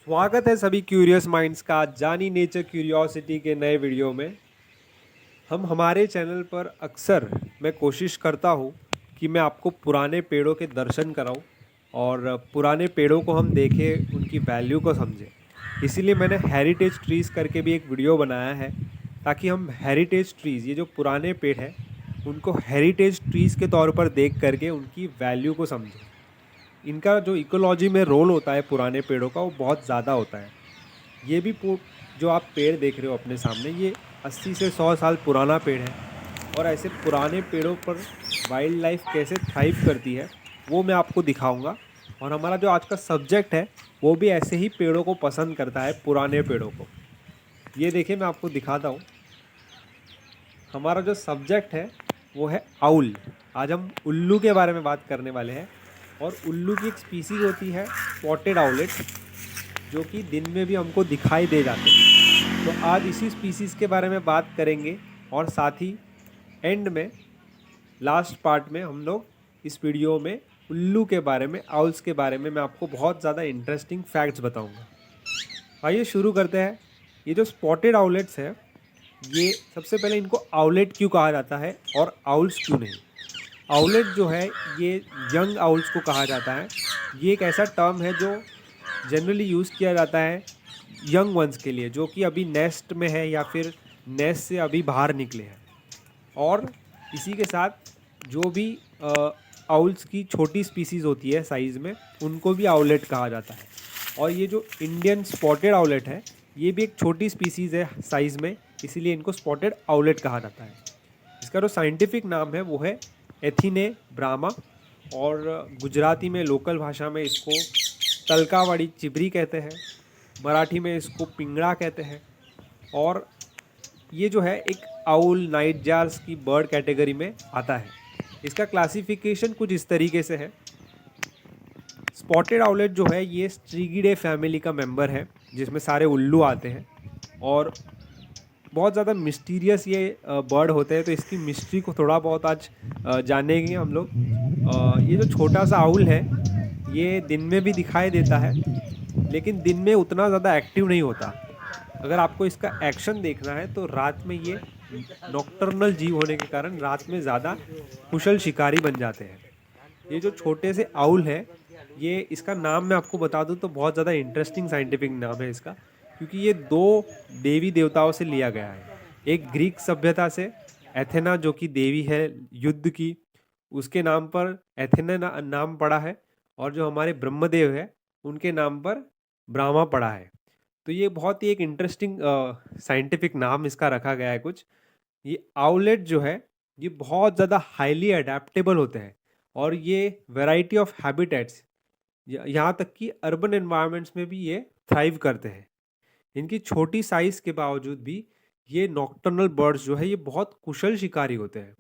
स्वागत है सभी क्यूरियस माइंड्स का जानी नेचर क्यूरियोसिटी के नए वीडियो में। हम हमारे चैनल पर अक्सर मैं कोशिश करता हूँ कि मैं आपको पुराने पेड़ों के दर्शन कराऊँ और पुराने पेड़ों को हम देखें, उनकी वैल्यू को समझें। इसीलिए मैंने हेरिटेज ट्रीज़ करके भी एक वीडियो बनाया है, ताकि हम हेरिटेज ट्रीज़, ये जो पुराने पेड़ हैं, उनको हेरिटेज ट्रीज़ के तौर पर देख करके उनकी वैल्यू को समझें। इनका जो इकोलॉजी में रोल होता है पुराने पेड़ों का, वो बहुत ज़्यादा होता है। ये भी जो आप पेड़ देख रहे हो अपने सामने, ये 80 से 100 साल पुराना पेड़ है। और ऐसे पुराने पेड़ों पर वाइल्ड लाइफ कैसे थ्राइव करती है, वो मैं आपको दिखाऊंगा। और हमारा जो आज का सब्जेक्ट है, वो भी ऐसे ही पेड़ों को पसंद करता है, पुराने पेड़ों को। ये देखिए, मैं आपको दिखाता हूँ। हमारा जो सब्जेक्ट है वो है आउल। आज हम उल्लू के बारे में बात करने वाले हैं। और उल्लू की एक स्पीसीज होती है स्पॉटेड आउलेट, जो कि दिन में भी हमको दिखाई दे जाते हैं। तो आज इसी स्पीसीज़ के बारे में बात करेंगे। और साथ ही एंड में, लास्ट पार्ट में, हम लोग इस वीडियो में उल्लू के बारे में, आउल्स के बारे में मैं आपको बहुत ज़्यादा इंटरेस्टिंग फैक्ट्स बताऊंगा। आइए शुरू करते हैं। ये जो स्पॉटेड आउलेट्स है, ये सबसे पहले इनको आउलेट क्यों कहा जाता है और आउल्स क्यों नहीं। आउलेट जो है, ये यंग आउल्स को कहा जाता है। ये एक ऐसा टर्म है जो जनरली यूज़ किया जाता है यंग वंस के लिए, जो कि अभी नेस्ट में है या फिर नेस्ट से अभी बाहर निकले हैं। और इसी के साथ जो भी आउल्स की छोटी स्पीसीज़ होती है साइज़ में, उनको भी आउलेट कहा जाता है। और ये जो इंडियन स्पॉटेड आउलेट है, ये भी एक छोटी स्पीसीज़ है साइज़ में, इसीलिए इनको स्पॉटेड आउलेट कहा जाता है। इसका जो साइंटिफिक नाम है वो है एथिने ब्रामा। और गुजराती में, लोकल भाषा में, इसको तलकावाड़ी चिबरी कहते हैं। मराठी में इसको पिंगड़ा कहते हैं। और ये जो है एक आउल नाइट जार्स की बर्ड कैटेगरी में आता है। इसका क्लासिफिकेशन कुछ इस तरीके से है। स्पॉटेड आउलेट जो है, ये स्ट्रीगिडे फैमिली का मेंबर है, जिसमें सारे उल्लू आते हैं। और बहुत ज़्यादा मिस्टीरियस ये बर्ड होते हैं, तो इसकी मिस्ट्री को थोड़ा बहुत आज जानेंगे हम लोग। ये जो छोटा सा आउल है, ये दिन में भी दिखाई देता है, लेकिन दिन में उतना ज़्यादा एक्टिव नहीं होता। अगर आपको इसका एक्शन देखना है तो रात में ये नॉक्टर्नल जीव होने के कारण रात में ज़्यादा कुशल शिकारी बन जाते हैं। ये जो छोटे से आउल है, ये, इसका नाम मैं आपको बता दूं तो बहुत ज़्यादा इंटरेस्टिंग साइंटिफिक नाम है इसका, क्योंकि ये दो देवी देवताओं से लिया गया है। एक ग्रीक सभ्यता से, एथेना जो कि देवी है युद्ध की, उसके नाम पर एथेना नाम पड़ा है। और जो हमारे ब्रह्मदेव है, उनके नाम पर ब्रह्मा पड़ा है। तो ये बहुत ही एक इंटरेस्टिंग साइंटिफिक नाम इसका रखा गया है कुछ। ये आउलेट जो है, ये बहुत ज़्यादा हाईली अडेप्टेबल होते हैं। और ये वैरायटी ऑफ हैबिटेट्स, यहाँ तक कि अर्बन एनवायरनमेंट्स में भी ये थ्राइव करते हैं। इनकी छोटी साइज़ के बावजूद भी ये नॉक्टर्नल बर्ड्स जो है, ये बहुत कुशल शिकारी होते हैं।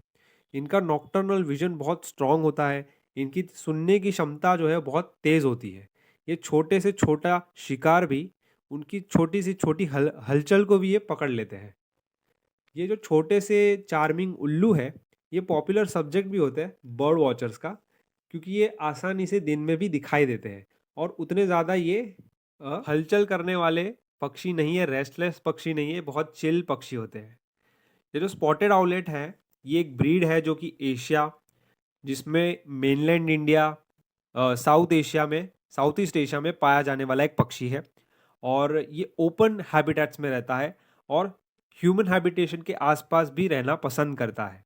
इनका नॉक्टर्नल विजन बहुत स्ट्रांग होता है। इनकी सुनने की क्षमता जो है बहुत तेज़ होती है। ये छोटे से छोटा शिकार भी, उनकी छोटी से छोटी हलचल को भी ये पकड़ लेते हैं। ये जो छोटे से चार्मिंग उल्लू है, ये पॉपुलर सब्जेक्ट भी होते हैं बर्ड वॉचर्स का, क्योंकि ये आसानी से दिन में भी दिखाई देते हैं। और उतने ज़्यादा ये हलचल करने वाले पक्षी नहीं है, रेस्टलेस पक्षी नहीं है, बहुत चिल पक्षी होते हैं। ये जो स्पॉटेड आउलेट है, ये एक ब्रीड है जो कि एशिया, जिसमें mainland India, south east Asia में पाया जाने वाला एक पक्षी है। और ये ओपन हैबिटेट्स में रहता है और ह्यूमन हैबिटेशन के आसपास भी रहना पसंद करता है।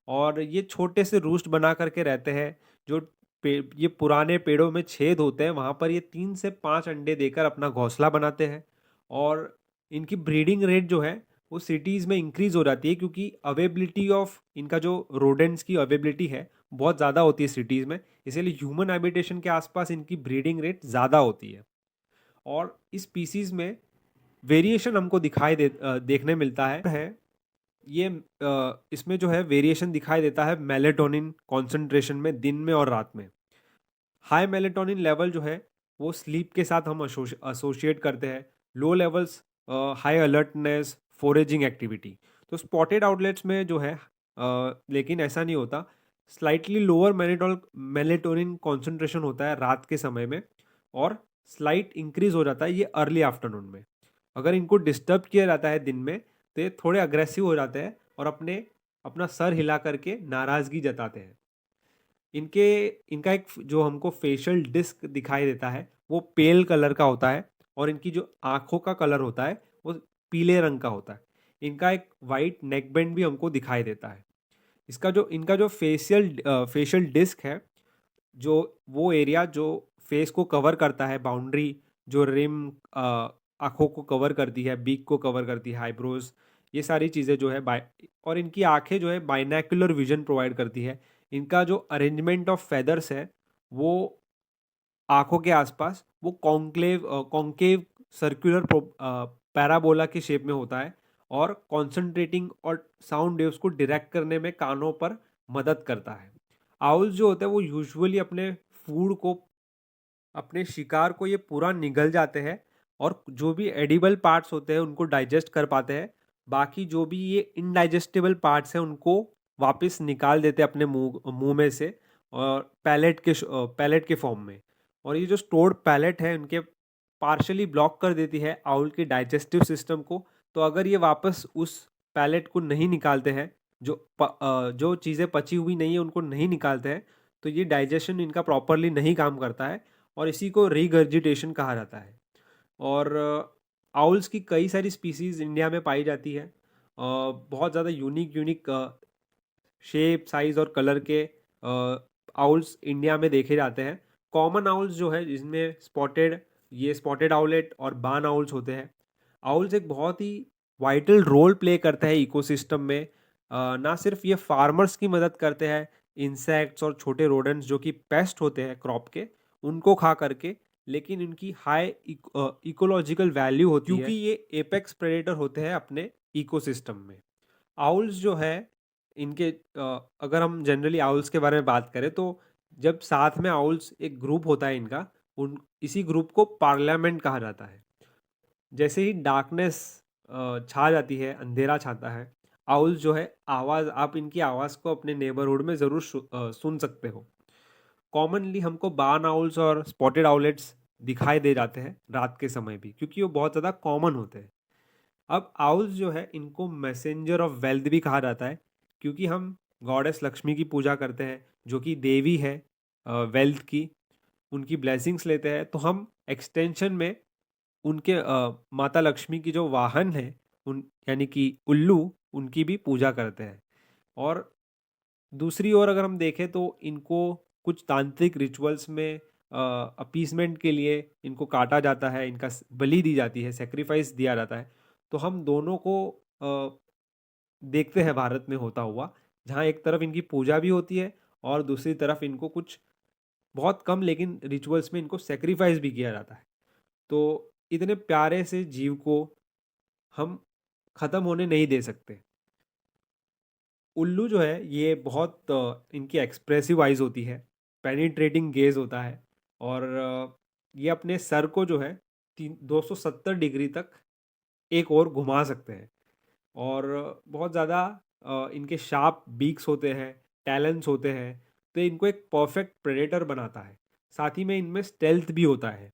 और ये छोटे से रूस्ट बना करके रहते हैं। जो ये पुराने पेड़ों में छेद होते हैं, वहाँ पर ये 3 से 5 अंडे देकर अपना घोंसला बनाते हैं। और इनकी ब्रीडिंग रेट जो है, वो सिटीज़ में इंक्रीज़ हो जाती है, क्योंकि अवेबिलिटी ऑफ इनका जो रोडेंट्स की अवेबिलिटी है, बहुत ज़्यादा होती है सिटीज़ में। इसीलिए ह्यूमन हैबिटेशन के आसपास इनकी ब्रीडिंग रेट ज़्यादा होती है। और इस स्पीसीज़ में वेरिएशन हमको देखने मिलता है। ये इसमें जो है वेरिएशन दिखाई देता है मेलेटोनिन कॉन्सेंट्रेशन में, दिन में और रात में। हाई मेलेटोनिन लेवल जो है, वो स्लीप के साथ हम एसोशिएट करते हैं। Low levels high alertness, foraging activity. तो स्पॉटेड आउटलेट्स में जो है, लेकिन ऐसा नहीं होता। स्लाइटली लोअर मेलेटोनिन कॉन्सेंट्रेशन होता है रात के समय में, और स्लाइट इंक्रीज हो जाता है ये अर्ली आफ्टरनून में। अगर इनको डिस्टर्ब किया जाता है दिन में तो ये थोड़े अग्रेसिव हो जाते हैं और अपना सर हिला करके नाराज़गी जताते हैं। इनके इनका एक जो हमको फेशियल डिस्क दिखाई देता है वो पेल कलर का होता है और इनकी जो आँखों का कलर होता है वो पीले रंग का होता है। इनका एक वाइट नेक बैंड भी हमको दिखाई देता है। इनका जो फेशियल डिस्क है, जो वो एरिया जो फेस को कवर करता है, बाउंड्री जो रिम आँखों को कवर करती है, बीक को कवर करती है, आईब्रोज, ये सारी चीज़ें जो है बाय और इनकी आँखें जो है बाइनैकुलर विजन प्रोवाइड करती है। इनका जो अरेंजमेंट ऑफ फेदर्स है वो आँखों के आसपास वो कॉन्केव सर्कुलर पैराबोला के शेप में होता है और कॉन्सेंट्रेटिंग और साउंड वेव्स को डायरेक्ट करने में कानों पर मदद करता है। आउल्स जो होते हैं वो यूजुअली अपने शिकार को ये पूरा निगल जाते हैं और जो भी एडिबल पार्ट्स होते हैं उनको डाइजेस्ट कर पाते हैं। बाकी जो भी ये इनडाइजेस्टेबल पार्ट्स हैं उनको वापस निकाल देते हैं अपने मुंह में से और पैलेट के फॉर्म में। और ये जो स्टोर्ड पैलेट है उनके पार्शली ब्लॉक कर देती है आउल के डाइजेस्टिव सिस्टम को। तो अगर ये वापस उस पैलेट को नहीं निकालते हैं, जो चीज़ें पची हुई नहीं है उनको नहीं निकालते हैं, तो ये डाइजेशन इनका प्रॉपरली नहीं काम करता है और इसी को रीगर्जिटेशन कहा जाता है। और आउल्स की कई सारी स्पीसीज इंडिया में पाई जाती है। बहुत ज़्यादा यूनिक यूनिक शेप, साइज और कलर के आउल्स इंडिया में देखे जाते हैं। कॉमन आउल्स जो है जिसमें स्पॉटेड आउलेट और बार्न आउल्स होते हैं। आउल्स एक बहुत ही वाइटल रोल प्ले करता है इकोसिस्टम में। ना सिर्फ ये फार्मर्स की मदद करते हैं, इंसेक्ट्स और छोटे रोडेंट्स जो कि पेस्ट होते हैं क्रॉप के, उनको खा करके, लेकिन इनकी हाई इकोलॉजिकल वैल्यू होती है क्योंकि ये एपेक्स प्रेडेटर होते हैं अपने इकोसिस्टम में। आउल्स जो है इनके अगर हम जनरली आउल्स के बारे में बात करें तो जब साथ में आउल्स एक ग्रुप होता है इनका, उन इसी ग्रुप को पार्लियामेंट कहा जाता है। जैसे ही डार्कनेस छा जाती है, अंधेरा छाता है, आउल्स जो है आप इनकी आवाज़ को अपने नेबरहुड में ज़रूर सुन सकते हो। कॉमनली हमको बार्न आउल्स और स्पॉटेड आउलेट्स दिखाई दे जाते हैं रात के समय भी, क्योंकि वो बहुत ज़्यादा कॉमन होते हैं। अब आउल्स जो है इनको मैसेंजर ऑफ वेल्थ भी कहा जाता है, क्योंकि हम गॉडेस लक्ष्मी की पूजा करते हैं जो कि देवी है वेल्थ की, उनकी ब्लेसिंग्स लेते हैं। तो हम एक्सटेंशन में उनके माता लक्ष्मी की जो वाहन है उन यानी कि उल्लू, उनकी भी पूजा करते हैं। और दूसरी ओर अगर हम देखें तो इनको कुछ तांत्रिक रिचुअल्स में अपीसमेंट के लिए इनको काटा जाता है, इनका बलि दी जाती है, सेक्रीफाइस दिया जाता है। तो हम दोनों को देखते हैं भारत में होता हुआ, जहाँ एक तरफ इनकी पूजा भी होती है और दूसरी तरफ इनको कुछ बहुत कम लेकिन रिचुअल्स में इनको सेक्रीफाइस भी किया जाता है। तो इतने प्यारे से जीव को हम ख़त्म होने नहीं दे सकते। उल्लू जो है ये बहुत इनकी एक्सप्रेसिव आइज़ होती है, पेनिट्रेटिंग गेज होता है और ये अपने सर को जो है 270 डिग्री तक एक और घुमा सकते हैं। और बहुत ज़्यादा इनके शार्प बीक्स होते हैं, टैलेंस होते हैं, तो इनको एक परफेक्ट प्रेडेटर बनाता है। साथ ही में इनमें स्टेल्थ भी होता है,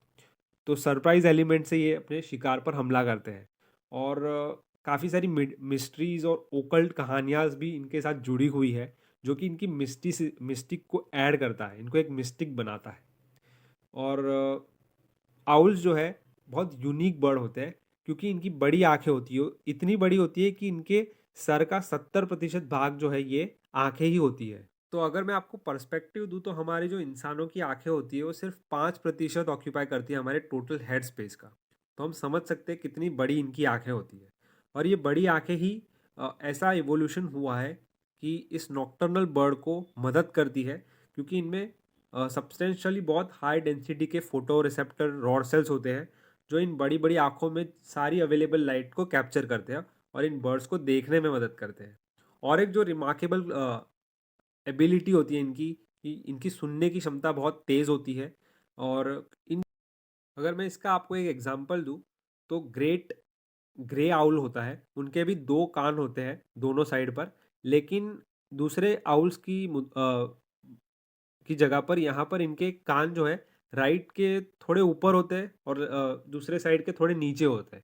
तो सरप्राइज एलिमेंट से ये अपने शिकार पर हमला करते हैं। और काफ़ी सारी मिस्ट्रीज और ओकल्ट कहानियाँ भी इनके साथ जुड़ी हुई है, जो कि इनकी मिस्टिक को ऐड करता है, इनको एक मिस्टिक बनाता है। और आउल्स जो है बहुत यूनिक बर्ड होते हैं, क्योंकि इनकी बड़ी आंखें होती है, इतनी बड़ी होती है कि इनके सर का 70% भाग जो है ये आंखें ही होती है। तो अगर मैं आपको पर्सपेक्टिव दूँ तो हमारी जो इंसानों की आंखें होती है वो सिर्फ 5% ऑक्यूपाई करती है हमारे टोटल हेड स्पेस का। तो हम समझ सकते हैं कितनी बड़ी इनकी आंखें होती है। और ये बड़ी आंखें ही ऐसा इवोल्यूशन हुआ है कि इस नॉक्टर्नल बर्ड को मदद करती है, क्योंकि इनमें सब्सटेंशियली बहुत हाई डेंसिटी के फोटो रिसेप्टर रॉड सेल्स होते हैं, जो इन बड़ी बड़ी आँखों में सारी अवेलेबल लाइट को कैप्चर करते हैं और इन बर्ड्स को देखने में मदद करते हैं। और एक जो रिमार्केबल एबिलिटी होती है इनकी, कि इनकी सुनने की क्षमता बहुत तेज़ होती है। और इन अगर मैं इसका आपको एक एग्जांपल दूँ तो ग्रे आउल होता है, उनके भी 2 कान होते हैं दोनों साइड पर, लेकिन दूसरे आउल्स की जगह पर यहाँ पर इनके कान जो है राइट के थोड़े ऊपर होते हैं और दूसरे साइड के थोड़े नीचे होते हैं।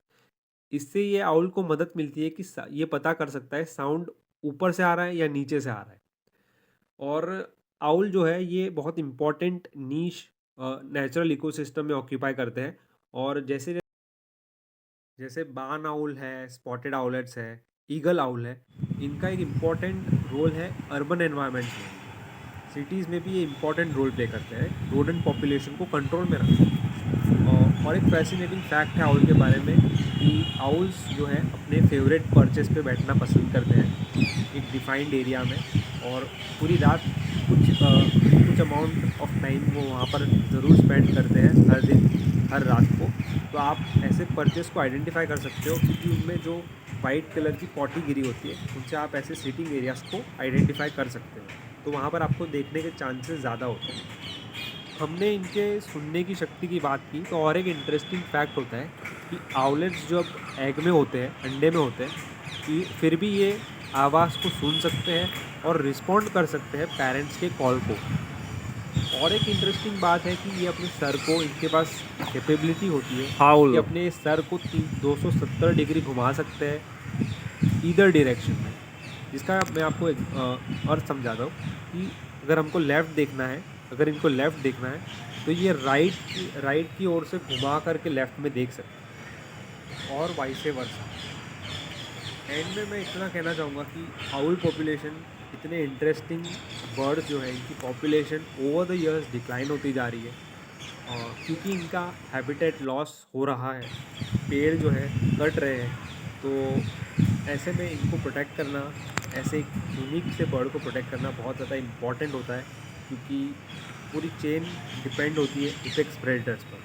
इससे ये आउल को मदद मिलती है कि ये पता कर सकता है साउंड ऊपर से आ रहा है या नीचे से आ रहा है। और आउल जो है ये बहुत इम्पोर्टेंट नीश नेचुरल इकोसिस्टम में ऑक्यूपाई करते हैं। और जैसे जैसे बार्न आउल है, स्पॉटेड आउलेट्स है, ईगल आउल है, इनका एक इम्पॉर्टेंट रोल है अर्बन एनवायरनमेंट्स में। सिटीज़ में भी ये इम्पॉर्टेंट रोल प्ले करते हैं रोडेंट पॉपुलेशन को कंट्रोल में रखने में। और एक फैसिनेटिंग फैक्ट है आउल के बारे में कि आउल्स जो है अपने फेवरेट पर्चेस पे बैठना पसंद करते हैं एक डिफाइंड एरिया में, और पूरी रात कुछ अमाउंट ऑफ टाइम वो वहाँ पर ज़रूर स्पेंड करते हैं हर दिन, हर रात को। तो आप ऐसे पर्चेस को आइडेंटिफाई कर सकते हो क्योंकि उनमें जो वाइट कलर की पॉटी गिरी होती है उनसे आप ऐसे सीटिंग एरियाज़ को आइडेंटिफाई कर सकते हो। तो वहाँ पर आपको देखने के चांसेस ज़्यादा होते हैं। हमने इनके सुनने की शक्ति की बात की तो और एक इंटरेस्टिंग फैक्ट होता है कि आउलेट्स जब एग में होते हैं, अंडे में होते हैं, कि फिर भी ये आवाज़ को सुन सकते हैं और रिस्पॉन्ड कर सकते हैं पेरेंट्स के कॉल को। और एक इंटरेस्टिंग बात है कि ये अपने सर को, इनके पास कैपेबिलिटी होती है कि अपने सर को 270 डिग्री घुमा सकते हैं ईदर डायरेक्शन में। जिसका मैं आपको एक और समझाता हूँ कि अगर हमको लेफ़्ट देखना है, अगर इनको लेफ़्ट देखना है तो ये राइट की ओर से घुमा करके लेफ़्ट में देख सकते हैं और वाइस वर्सा। एंड में मैं इतना कहना चाहूँगा कि आउल पॉपुलेशन इतने इंटरेस्टिंग बर्ड्स जो है इनकी population over the years decline होती जा रही है, क्योंकि इनका हैबिटेट लॉस हो रहा है, पेड़ जो है कट रहे हैं। तो ऐसे में इनको प्रोटेक्ट करना, ऐसे एक यूनिक से बर्ड को प्रोटेक्ट करना बहुत ज़्यादा इम्पॉर्टेंट होता है, क्योंकि पूरी चेन डिपेंड होती है इपेक्स प्रेडेटर्स पर।